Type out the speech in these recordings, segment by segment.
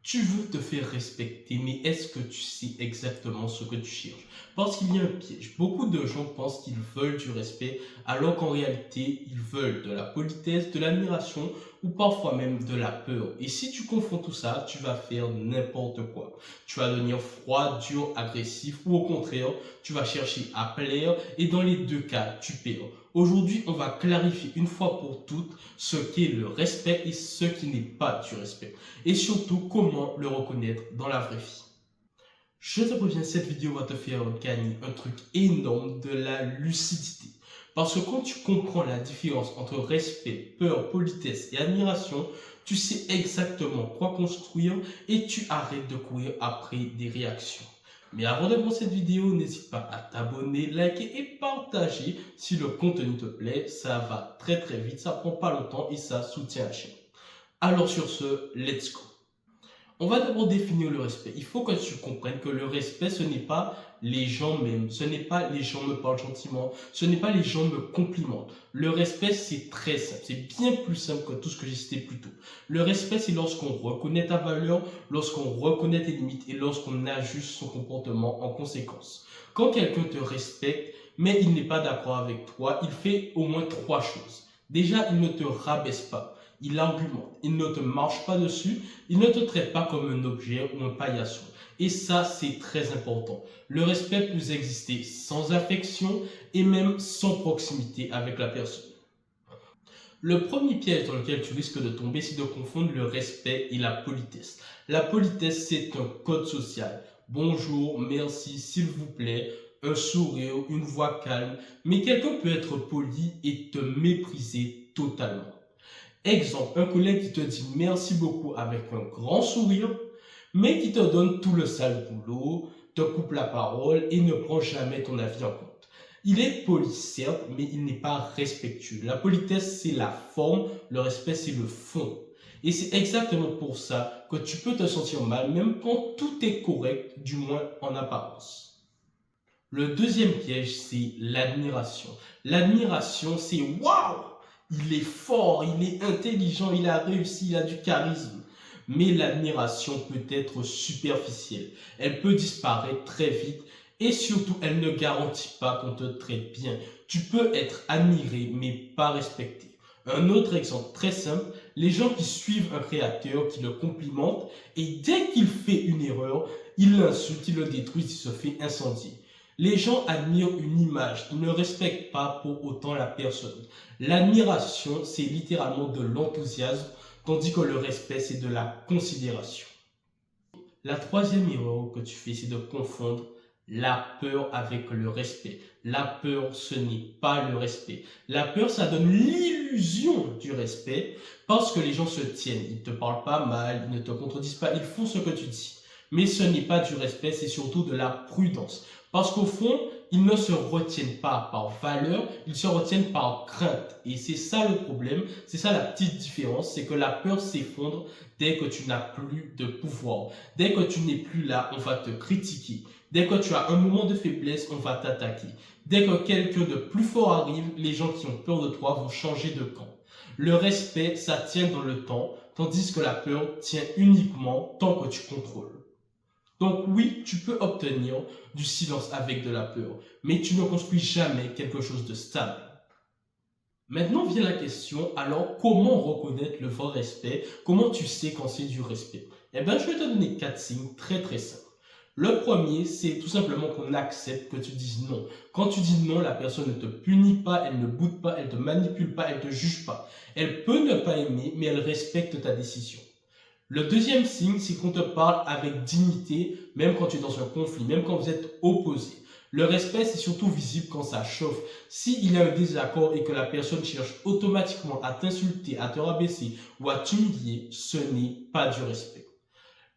Tu veux te faire respecter, mais est-ce que tu sais exactement ce que tu cherches? Parce qu'il y a un piège. Beaucoup de gens pensent qu'ils veulent du respect, alors qu'en réalité, ils veulent de la politesse, de l'admiration ou parfois même de la peur. Et si tu confonds tout ça, tu vas faire n'importe quoi. Tu vas devenir froid, dur, agressif ou au contraire, tu vas chercher à plaire et dans les deux cas, tu perds. Aujourd'hui, on va clarifier une fois pour toutes ce qu'est le respect et ce qui n'est pas du respect et surtout comment le reconnaître dans la vraie vie. Je te préviens, cette vidéo va te faire gagner un truc énorme, de la lucidité. Parce que quand tu comprends la différence entre respect, peur, politesse et admiration, tu sais exactement quoi construire et tu arrêtes de courir après des réactions. Mais avant de voir cette vidéo, n'hésite pas à t'abonner, liker et partager si le contenu te plaît. Ça va très très vite, ça prend pas longtemps et ça soutient la chaîne. Alors sur ce, let's go. On va d'abord définir le respect. Il faut que tu comprennes que le respect, ce n'est pas les gens m'aiment, ce n'est pas les gens me parlent gentiment, ce n'est pas les gens me complimentent. Le respect, c'est très simple, c'est bien plus simple que tout ce que j'ai cité plus tôt. Le respect, c'est lorsqu'on reconnaît ta valeur, lorsqu'on reconnaît tes limites et lorsqu'on ajuste son comportement en conséquence. Quand quelqu'un te respecte, mais il n'est pas d'accord avec toi, il fait au moins trois choses. Déjà, il ne te rabaisse pas. Il argumente, il ne te marche pas dessus, il ne te traite pas comme un objet ou un paillasson. Et ça, c'est très important. Le respect peut exister sans affection et même sans proximité avec la personne. Le premier piège dans lequel tu risques de tomber, c'est de confondre le respect et la politesse. La politesse, c'est un code social. Bonjour, merci, s'il vous plaît, un sourire, une voix calme. Mais quelqu'un peut être poli et te mépriser totalement. Exemple, un collègue qui te dit merci beaucoup avec un grand sourire, mais qui te donne tout le sale boulot, te coupe la parole et ne prend jamais ton avis en compte. Il est poli, certes, mais il n'est pas respectueux. La politesse, c'est la forme, le respect, c'est le fond. Et c'est exactement pour ça que tu peux te sentir mal, même quand tout est correct, du moins en apparence. Le deuxième piège, c'est l'admiration. L'admiration, c'est waouh! Il est fort, il est intelligent, il a réussi, il a du charisme. Mais l'admiration peut être superficielle. Elle peut disparaître très vite et surtout, elle ne garantit pas qu'on te traite bien. Tu peux être admiré, mais pas respecté. Un autre exemple très simple, les gens qui suivent un créateur, qui le complimentent, et dès qu'il fait une erreur, ils l'insultent, ils le détruisent, il se fait incendier. Les gens admirent une image, ils ne respectent pas pour autant la personne. L'admiration, c'est littéralement de l'enthousiasme, tandis que le respect, c'est de la considération. La troisième erreur que tu fais, c'est de confondre la peur avec le respect. La peur, ce n'est pas le respect. La peur, ça donne l'illusion du respect parce que les gens se tiennent. Ils ne te parlent pas mal, ils ne te contredisent pas, ils font ce que tu dis. Mais ce n'est pas du respect, c'est surtout de la prudence. Parce qu'au fond, ils ne se retiennent pas par valeur, ils se retiennent par crainte. Et c'est ça le problème, c'est ça la petite différence, c'est que la peur s'effondre dès que tu n'as plus de pouvoir. Dès que tu n'es plus là, on va te critiquer. Dès que tu as un moment de faiblesse, on va t'attaquer. Dès que quelqu'un de plus fort arrive, les gens qui ont peur de toi vont changer de camp. Le respect, ça tient dans le temps, tandis que la peur tient uniquement tant que tu contrôles. Donc oui, tu peux obtenir du silence avec de la peur, mais tu ne construis jamais quelque chose de stable. Maintenant vient la question, alors comment reconnaître le vrai respect? Comment tu sais quand c'est du respect? Eh bien, je vais te donner 4 signes très très simples. Le premier, c'est tout simplement qu'on accepte que tu dises non. Quand tu dis non, la personne ne te punit pas, elle ne boude pas, elle ne te manipule pas, elle ne te juge pas. Elle peut ne pas aimer, mais elle respecte ta décision. Le deuxième signe, c'est qu'on te parle avec dignité, même quand tu es dans un conflit, même quand vous êtes opposés. Le respect, c'est surtout visible quand ça chauffe. S'il y a un désaccord et que la personne cherche automatiquement à t'insulter, à te rabaisser ou à t'humilier, ce n'est pas du respect.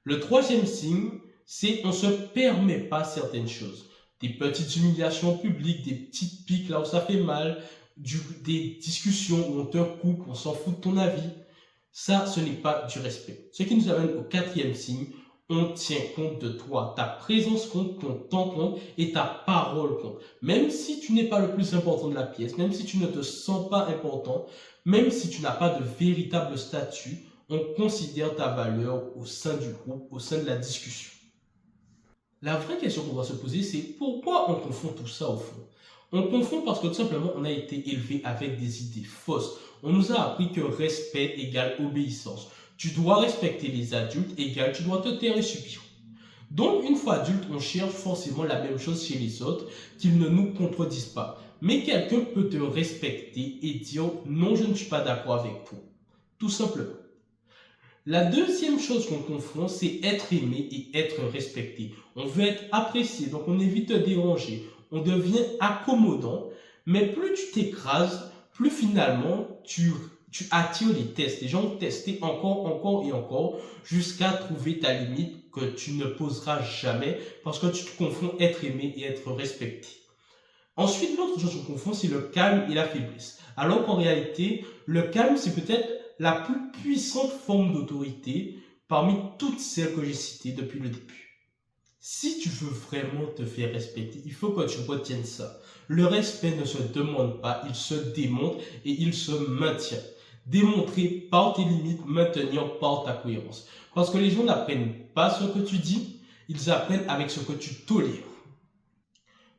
Le troisième signe, c'est qu'on ne se permet pas certaines choses. Des petites humiliations publiques, des petites piques là où ça fait mal, des discussions où on te coupe, on s'en fout de ton avis. Ça, ce n'est pas du respect. Ce qui nous amène au quatrième signe, on tient compte de toi. Ta présence compte, ton temps compte et ta parole compte. Même si tu n'es pas le plus important de la pièce, même si tu ne te sens pas important, même si tu n'as pas de véritable statut, On considère ta valeur au sein du groupe, au sein de la discussion. La vraie question qu'on doit se poser, c'est pourquoi on confond tout ça au fond? On confond parce que tout simplement, on a été élevé avec des idées fausses. On nous a appris que respect égale obéissance. Tu dois respecter les adultes égale tu dois te taire et subir. Donc, une fois adulte, on cherche forcément la même chose chez les autres, qu'ils ne nous contredisent pas. Mais quelqu'un peut te respecter et dire non, je ne suis pas d'accord avec toi. Tout simplement. La deuxième chose qu'on confond, c'est être aimé et être respecté. On veut être apprécié, donc on évite de déranger. On devient accommodant, mais plus tu t'écrases, plus finalement tu attires les tests. Les gens vont tester encore et encore jusqu'à trouver ta limite que tu ne poseras jamais parce que tu te confonds être aimé et être respecté. Ensuite, l'autre chose qu'on confond, c'est le calme et la faiblesse. Alors qu'en réalité, le calme, c'est peut-être la plus puissante forme d'autorité parmi toutes celles que j'ai citées depuis le début. Si tu veux vraiment te faire respecter, il faut que tu retiennes ça. Le respect ne se demande pas, il se démontre et il se maintient. Démontrer par tes limites, maintenir par ta cohérence. Parce que les gens n'apprennent pas ce que tu dis, ils apprennent avec ce que tu tolères.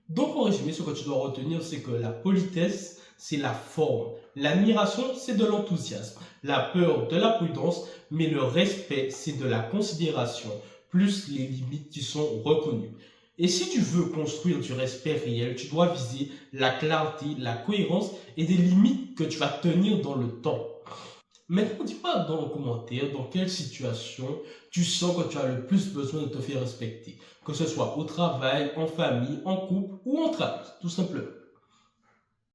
Donc, en résumé, ce que tu dois retenir, c'est que la politesse, c'est la forme. L'admiration, c'est de l'enthousiasme. La peur, de la prudence. Mais le respect, c'est de la considération, plus les limites qui sont reconnues. Et si tu veux construire du respect réel, tu dois viser la clarté, la cohérence et des limites que tu vas tenir dans le temps. Maintenant, dis-moi dans les commentaires dans quelle situation tu sens que tu as le plus besoin de te faire respecter. Que ce soit au travail, en famille, en couple ou entre amis, tout simplement.